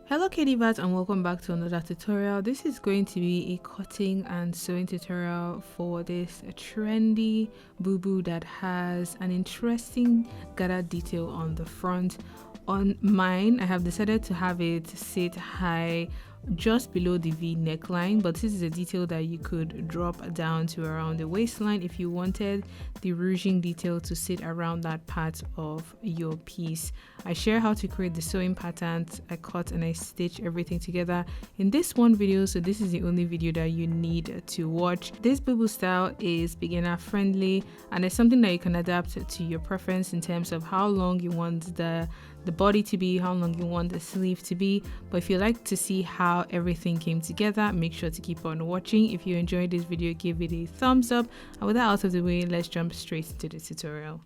Hello Kadivats, and welcome back to another tutorial. This is going to be a cutting and sewing tutorial for this trendy bubu that has an interesting gathered detail on the front. On mine, I have decided to have it sit high just below the V neckline, but this is a detail that you could drop down to around the waistline if you wanted the ruching detail to sit around that part of your piece. I share how to create the sewing patterns, I cut and I stitch everything together in this one video, so this is the only video that you need to watch. This bubu style is beginner friendly and it's something that you can adapt to your preference in terms of how long you want the body to be, how long you want the sleeve to be. But if you like to see how everything came together, make sure to keep on watching. If you enjoyed this video, give it a thumbs up, and with that out of the way, let's jump straight into the tutorial.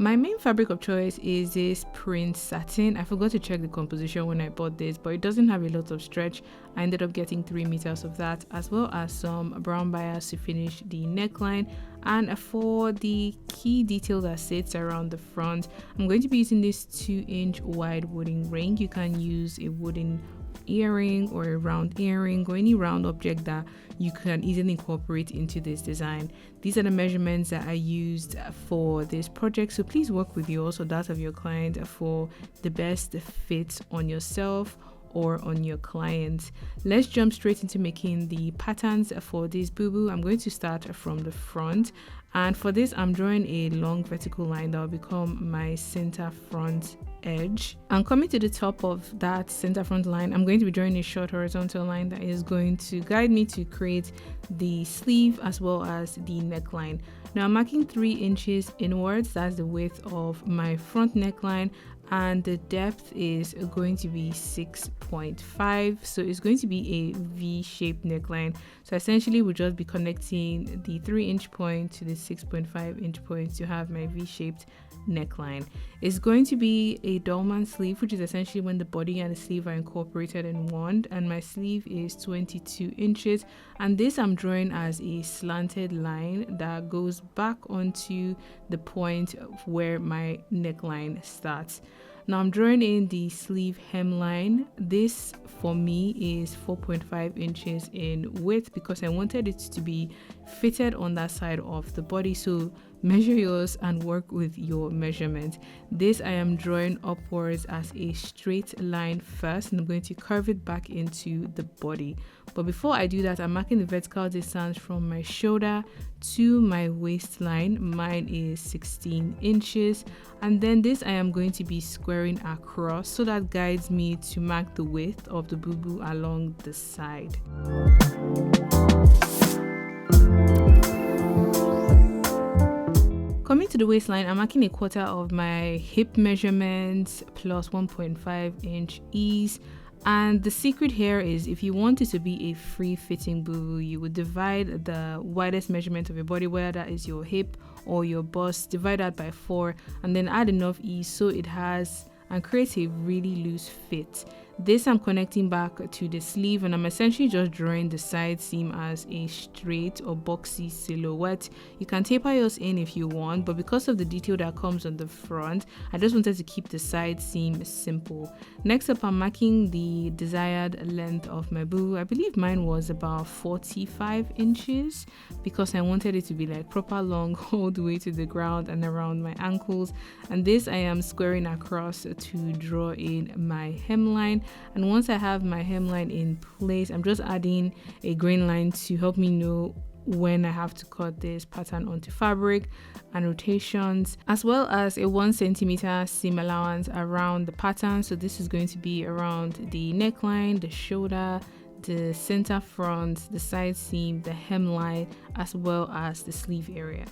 My main fabric of choice is this print satin. I forgot to check the composition when I bought this, but it doesn't have a lot of stretch. I ended up getting 3 meters of that, as well as some brown bias to finish the neckline. And for the key detail that sits around the front, I'm going to be using this 2-inch wide wooden ring. You can use a wooden earring or a round earring or any round object that you can easily incorporate into this design. These are the measurements that I used for this project, so please work with yours or that of your client for the best fit on yourself or on your client. Let's jump straight into making the patterns for this bubu. I'm going to start from the front, and for this I'm drawing a long vertical line that will become my center front edge, and coming to the top of that center front line, I'm going to be drawing a short horizontal line that is going to guide me to create the sleeve as well as the neckline. Now I'm marking 3 inches inwards, that's the width of my front neckline, and the depth is going to be 6.5, so it's going to be a V-shaped neckline. So essentially we'll just be connecting the 3-inch point to the 6.5-inch point to have my V-shaped neckline. It's going to be a dolman sleeve, which is essentially when the body and the sleeve are incorporated in one, and my sleeve is 22 inches, and this I'm drawing as a slanted line that goes back onto the point where my neckline starts. Now I'm drawing in the sleeve hemline. This for me is 4.5 inches in width because I wanted it to be fitted on that side of the body, so measure yours and work with your measurement. This I am drawing upwards as a straight line first, and I'm going to curve it back into the body. But before I do that, I'm marking the vertical distance from my shoulder to my waistline. Mine is 16 inches, and then this I am going to be squaring across, so that guides me to mark the width of the bubu along the side. Coming to the waistline, I'm marking a quarter of my hip measurements plus 1.5 inch ease. And the secret here is, if you want it to be a free fitting bubu, you would divide the widest measurement of your body, whether that is your hip or your bust, divide that by 4 and then add enough ease so it has and creates a really loose fit. This I'm connecting back to the sleeve, and I'm essentially just drawing the side seam as a straight or boxy silhouette. You can taper yours in if you want, but because of the detail that comes on the front, I just wanted to keep the side seam simple. Next up, I'm marking the desired length of my bubu. I believe mine was about 45 inches because I wanted it to be like proper long all the way to the ground and around my ankles. And this I am squaring across to draw in my hemline. And once I have my hemline in place, I'm just adding a grain line to help me know when I have to cut this pattern onto fabric, and rotations, as well as a 1 centimeter seam allowance around the pattern. So this is going to be around the neckline, the shoulder, the center front, the side seam, the hemline, as well as the sleeve area.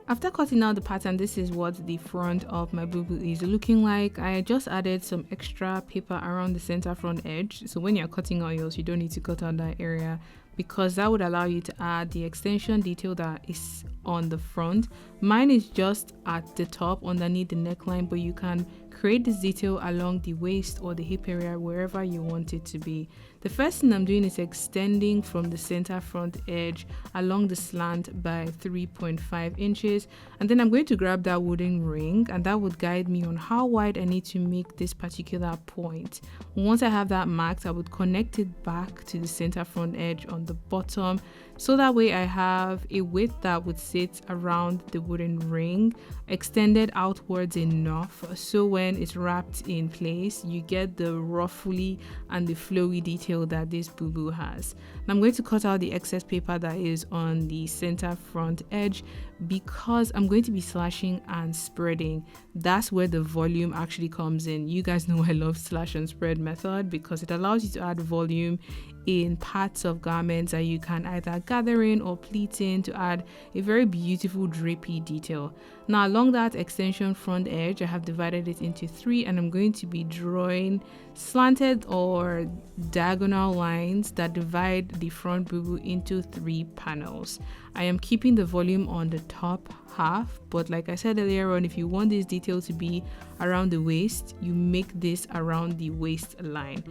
After cutting out the pattern, this is what the front of my bubu is looking like. I just added some extra paper around the center front edge, so when you're cutting out yours, you don't need to cut out that area because that would allow you to add the extension detail that is on the front. Mine is just at the top underneath the neckline, but you can create this detail along the waist or the hip area, wherever you want it to be. The first thing I'm doing is extending from the center front edge along the slant by 3.5 inches, and then I'm going to grab that wooden ring, and that would guide me on how wide I need to make this particular point. Once I have that marked, I would connect it back to the center front edge on the bottom, so that way I have a width that would sit around the wooden ring, extended outwards enough so when it's wrapped in place you get the ruffly and the flowy detail that this bubu has. And I'm going to cut out the excess paper that is on the center front edge, because I'm going to be slashing and spreading. That's where the volume actually comes in. You guys know I love slash and spread method because it allows you to add volume in parts of garments that you can either gather in or pleat in to add a very beautiful drapey detail. Now along that extension front edge, I have divided it into 3, and I'm going to be drawing slanted or diagonal lines that divide the front bubu into 3 panels. I am keeping the volume on the top half, but like I said earlier on, if you want this detail to be around the waist, you make this around the waist line.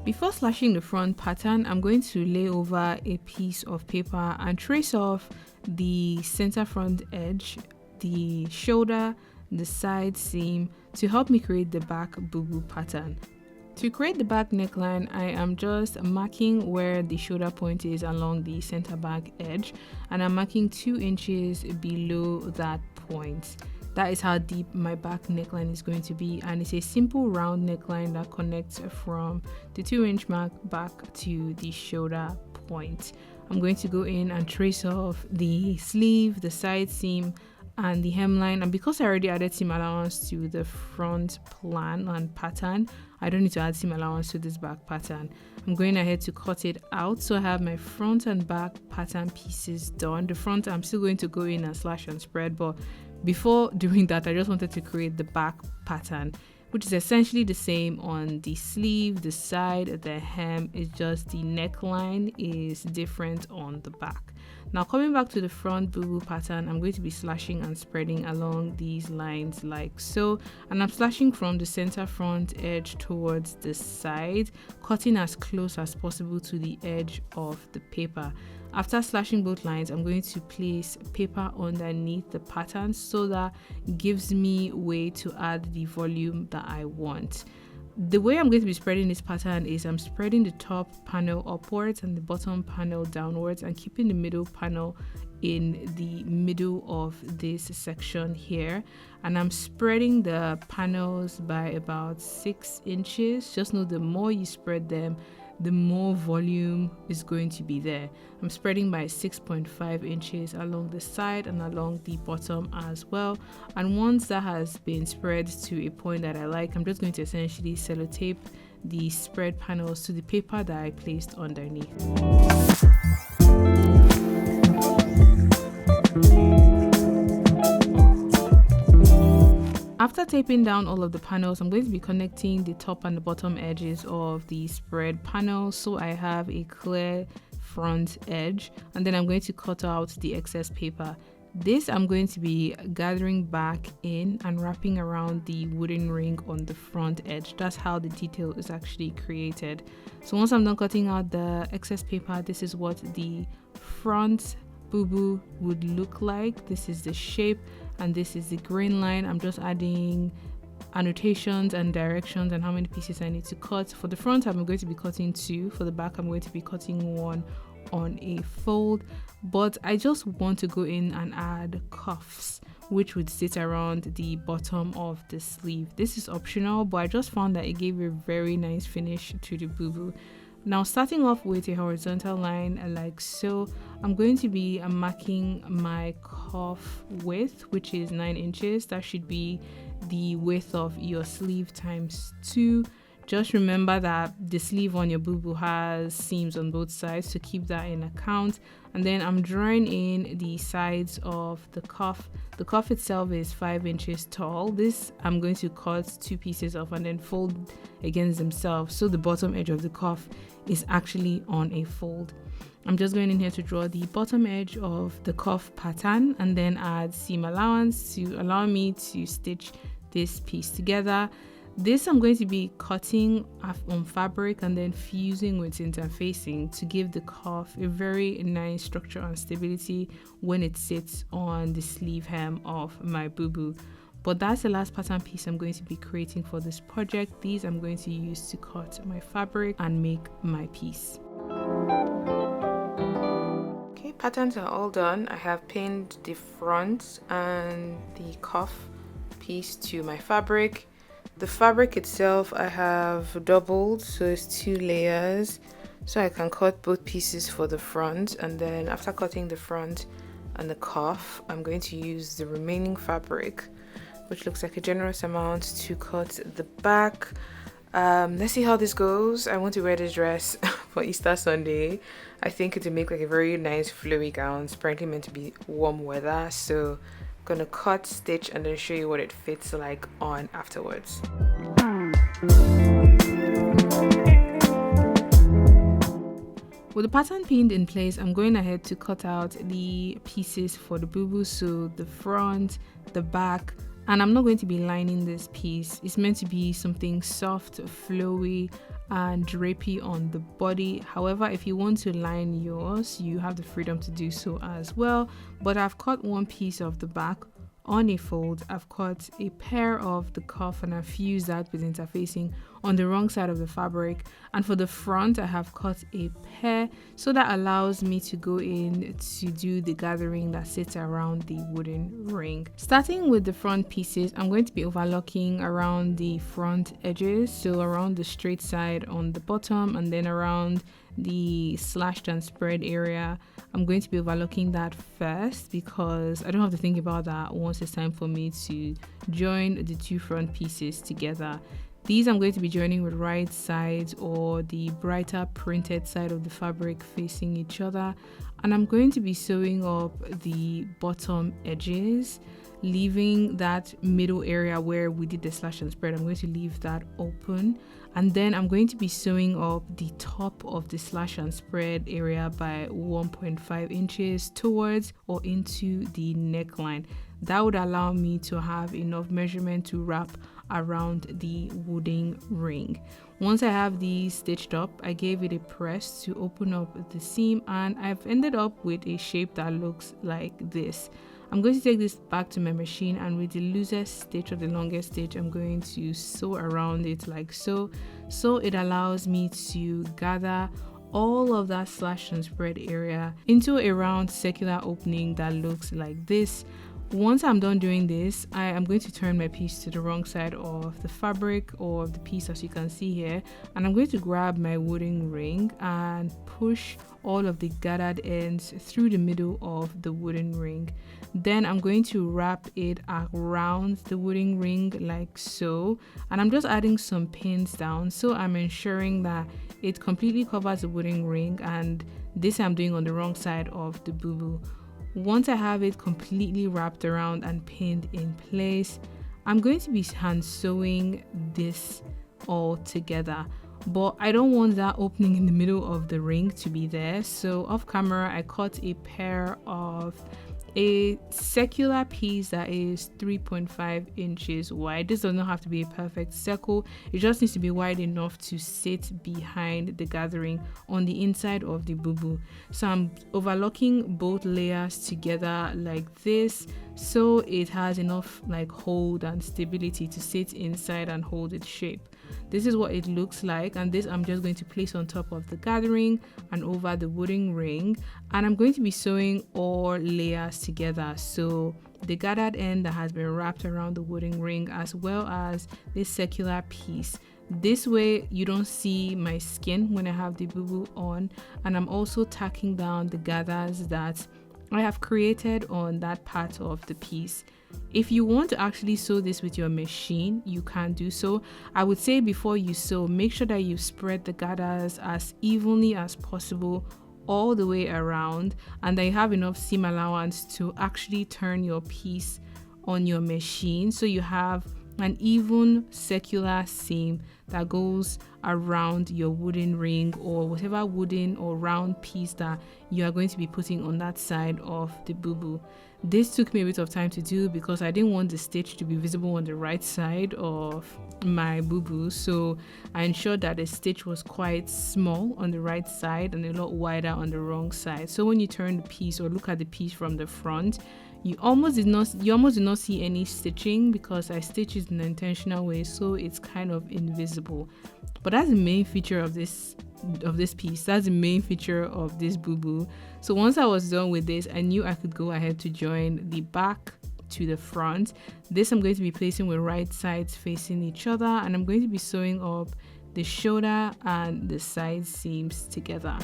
Before slashing the front pattern, I'm going to lay over a piece of paper and trace off the center front edge, the shoulder, the side seam to help me create the back bubu pattern. To create the back neckline, I am just marking where the shoulder point is along the center back edge, and I'm marking 2 inches below that point. That is how deep my back neckline is going to be, and it's a simple round neckline that connects from the 2-inch mark back to the shoulder point. I'm going to go in and trace off the sleeve, the side seam, and the hemline, and because I already added seam allowance to the front plan and pattern, I don't need to add seam allowance to this back pattern. I'm going ahead to cut it out, so I have my front and back pattern pieces done. The front, I'm still going to go in and slash and spread, but before doing that, I just wanted to create the back pattern, which is essentially the same on the sleeve, the side, the hem. It's just the neckline is different on the back. Now coming back to the front bubu pattern, I'm going to be slashing and spreading along these lines like so, and I'm slashing from the center front edge towards the side, cutting as close as possible to the edge of the paper. After slashing both lines, I'm going to place paper underneath the pattern so that it gives me way to add the volume that I want. The way I'm going to be spreading this pattern is I'm spreading the top panel upwards and the bottom panel downwards, and keeping the middle panel in the middle of this section here, and I'm spreading the panels by about 6 inches. Just know the more you spread them, the more volume is going to be there. I'm spreading by 6.5 inches along the side and along the bottom as well. And once that has been spread to a point that I like, I'm just going to essentially sellotape the spread panels to the paper that I placed underneath. After taping down all of the panels, I'm going to be connecting the top and the bottom edges of the spread panel so I have a clear front edge, and then I'm going to cut out the excess paper. This I'm going to be gathering back in and wrapping around the wooden ring on the front edge. That's how the detail is actually created. So once I'm done cutting out the excess paper, this is what the front bubu would look like. This is the shape and this is the grain line. I'm just adding annotations and directions and how many pieces I need to cut. For the front, I'm going to be cutting 2. For the back, I'm going to be cutting 1 on a fold, but I just want to go in and add cuffs which would sit around the bottom of the sleeve. This is optional, but I just found that it gave a very nice finish to the bubu. Now starting off with a horizontal line like so, I'm going to be marking my cuff width, which is 9 inches. That should be the width of your sleeve times 2. Just remember that the sleeve on your bubu has seams on both sides, so keep that in account. And then I'm drawing in the sides of the cuff. The cuff itself is 5 inches tall. This I'm going to cut 2 pieces off and then fold against themselves, so the bottom edge of the cuff is actually on a fold. I'm just going in here to draw the bottom edge of the cuff pattern and then add seam allowance to allow me to stitch this piece together. This I'm going to be cutting on fabric and then fusing with interfacing to give the cuff a very nice structure and stability when it sits on the sleeve hem of my bubu. But that's the last pattern piece I'm going to be creating for this project. These I'm going to use to cut my fabric and make my piece. Okay, patterns are all done. I have pinned the front and the cuff piece to my fabric. The fabric itself I have doubled, so it's 2 layers, so I can cut both pieces for the front, and then after cutting the front and the cuff, I'm going to use the remaining fabric, which looks like a generous amount, to cut the back. Let's see how this goes. I want to wear this dress for Easter Sunday. I think it'll make like a very nice flowy gown. It's apparently meant to be warm weather, so gonna cut, stitch, and then show you what it fits like on afterwards. With the pattern pinned in place, I'm going ahead to cut out the pieces for the bubu, so the front, the back, and I'm not going to be lining this piece. It's meant to be something soft, flowy, and drapey on the body. However, if you want to line yours, you have the freedom to do so as well. But I've cut one piece of the back on a fold. I've cut a pair of the cuff and I've fused that with interfacing on the wrong side of the fabric, and for the front I have cut a pair, so that allows me to go in to do the gathering that sits around the wooden ring. Starting with the front pieces, I'm going to be overlocking around the front edges, so around the straight side on the bottom and then around the slashed and spread area. I'm going to be overlocking that first because I don't have to think about that once it's time for me to join the 2 front pieces together. These I'm going to be joining with right sides or the brighter printed side of the fabric facing each other, and I'm going to be sewing up the bottom edges, leaving that middle area where we did the slash and spread. I'm going to leave that open, and then I'm going to be sewing up the top of the slash and spread area by 1.5 inches towards or into the neckline. That would allow me to have enough measurement to wrap around the wooden ring. Once I have these stitched up, I gave it a press to open up the seam, and I've ended up with a shape that looks like this. I'm going to take this back to my machine, and with the loosest stitch or the longest stitch, I'm going to sew around it like so. So it allows me to gather all of that slash and spread area into a round circular opening that looks like this. Once I'm done doing this, I am going to turn my piece to the wrong side of the fabric or of the piece, as you can see here, and I'm going to grab my wooden ring and push all of the gathered ends through the middle of the wooden ring. Then I'm going to wrap it around the wooden ring like so, and I'm just adding some pins down, so I'm ensuring that it completely covers the wooden ring, and this I'm doing on the wrong side of the bubu. Once I have it completely wrapped around and pinned in place, I'm going to be hand sewing this all together. But I don't want that opening in the middle of the ring to be there. So off camera, I cut a pair of a circular piece that is 3.5 inches wide. This does not have to be a perfect circle. It just needs to be wide enough to sit behind the gathering on the inside of the bubu. So I'm overlocking both layers together like this, so it has enough like hold and stability to sit inside and hold its shape. This is what it looks like, and this I'm just going to place on top of the gathering and over the wooden ring, and I'm going to be sewing all layers together, so the gathered end that has been wrapped around the wooden ring as well as this circular piece. This way you don't see my skin when I have the bubu on, and I'm also tacking down the gathers that I have created on that part of the piece. If you want to actually sew this with your machine, you can do so. I would say before you sew, make sure that you spread the gathers as evenly as possible all the way around, and that you have enough seam allowance to actually turn your piece on your machine, so you have an even circular seam that goes around your wooden ring or whatever wooden or round piece that you are going to be putting on that side of the bubu. This took me a bit of time to do because I didn't want the stitch to be visible on the right side of my bubu, so I ensured that the stitch was quite small on the right side and a lot wider on the wrong side. So when you turn the piece or look at the piece from the front, you almost did not see any stitching because I stitched it in an intentional way, so it's kind of invisible. But that's the main feature of this piece. That's the main feature of this bubu. So once I was done with this, I knew I could go ahead to join the back to the front. This I'm going to be placing with right sides facing each other, and I'm going to be sewing up the shoulder and the side seams together.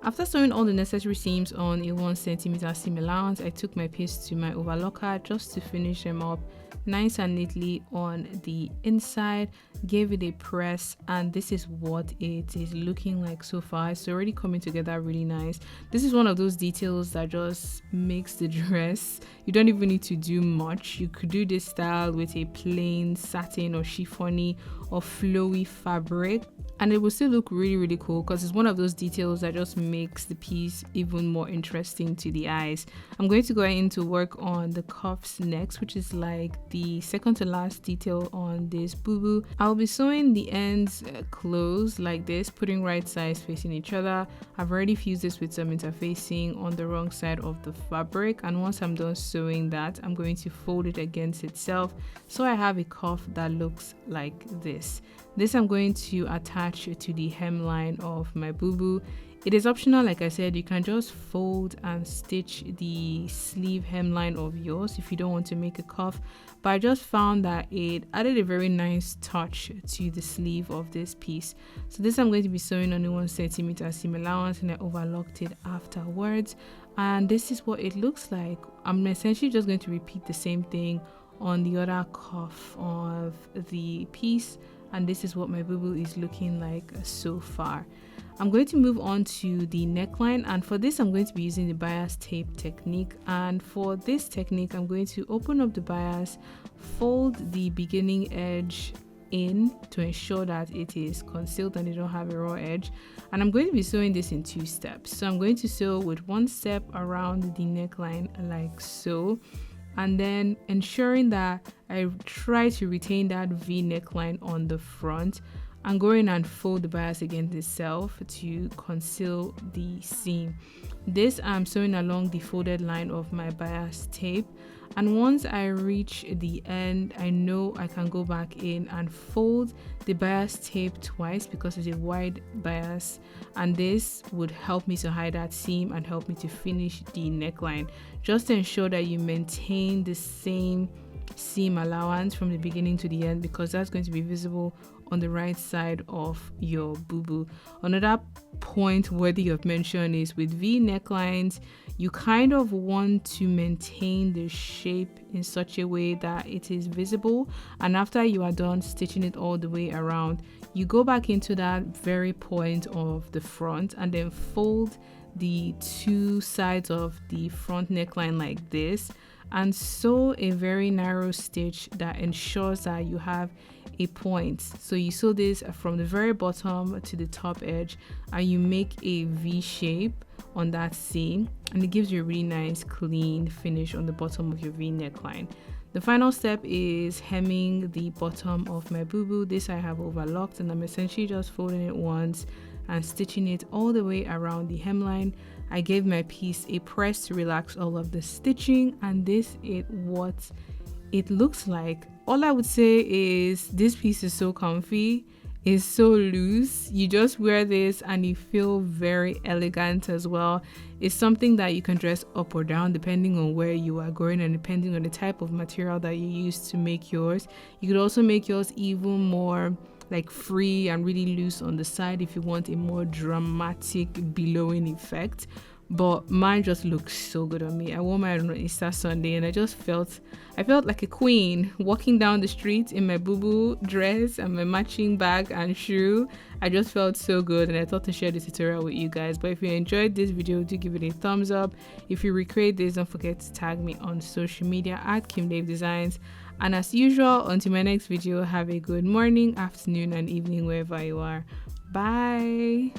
After sewing all the necessary seams on a 1 cm seam allowance, I took my piece to my overlocker just to finish them up nice and neatly on the inside, gave it a press, and this is what it is looking like so far. It's already coming together really nice. This is one of those details that just makes the dress. You don't even need to do much. You could do this style with a plain satin or chiffony or flowy fabric, and it will still look really cool because it's one of those details that just makes the piece even more interesting to the eyes. I'm going to go into work on the cuffs next, which is like the second to last detail on this bubu. I'll be sewing the ends closed like this, putting right sides facing each other. I've already fused this with some interfacing on the wrong side of the fabric, and once I'm done sewing that, I'm going to fold it against itself so I have a cuff that looks like this. This I'm going to attach to the hemline of my bubu. It is optional, like I said. You can just fold and stitch the sleeve hemline of yours if you don't want to make a cuff, but I just found that it added a very nice touch to the sleeve of this piece. So this I'm going to be sewing on a 1 cm seam allowance, and I overlocked it afterwards, and this is what it looks like. I'm essentially just going to repeat the same thing on the other cuff of the piece, and this is what my bubu is looking like so far. I'm going to move on to the neckline, and for this I'm going to be using the bias tape technique. And for this technique, I'm going to open up the bias, fold the beginning edge in to ensure that it is concealed and you don't have a raw edge, and I'm going to be sewing this in 2 steps. So I'm going to sew with 1 step around the neckline like so, and then ensuring that I try to retain that V neckline on the front, and go in and fold the bias against itself to conceal the seam. This I'm sewing along the folded line of my bias tape, and once I reach the end, I know I can go back in and fold the bias tape twice because it's a wide bias, and this would help me to hide that seam and help me to finish the neckline. Just to ensure that you maintain the same seam allowance from the beginning to the end, because that's going to be visible on the right side of your bubu. Another point worthy of mention is with V necklines, you kind of want to maintain the shape in such a way that it is visible, and after you are done stitching it all the way around, you go back into that very point of the front and then fold the 2 sides of the front neckline like this, and sew a very narrow stitch that ensures that you have a point. So you sew this from the very bottom to the top edge, and you make a V shape on that seam, and it gives you a really nice clean finish on the bottom of your V neckline. The final step is hemming the bottom of my bubu. This I have overlocked, and I'm essentially just folding it once and stitching it all the way around the hemline. I gave my piece a press to relax all of the stitching, and this is what it looks like. All I would say is this piece is so comfy. is so loose. You just wear this and you feel very elegant as well. It's something that you can dress up or down depending on where you are going and depending on the type of material that you use to make yours. You could also make yours even more like free and really loose on the side if you want a more dramatic billowing effect. But mine just looks so good on me. I wore mine on Easter Sunday and I felt like a queen walking down the street in my Bubu dress and my matching bag and shoe. I just felt so good and I thought to share this tutorial with you guys. But if you enjoyed this video, do give it a thumbs up. If you recreate this, don't forget to tag me on social media at Kimdave Designs. And as usual, until my next video, have a good morning, afternoon and evening wherever you are. Bye.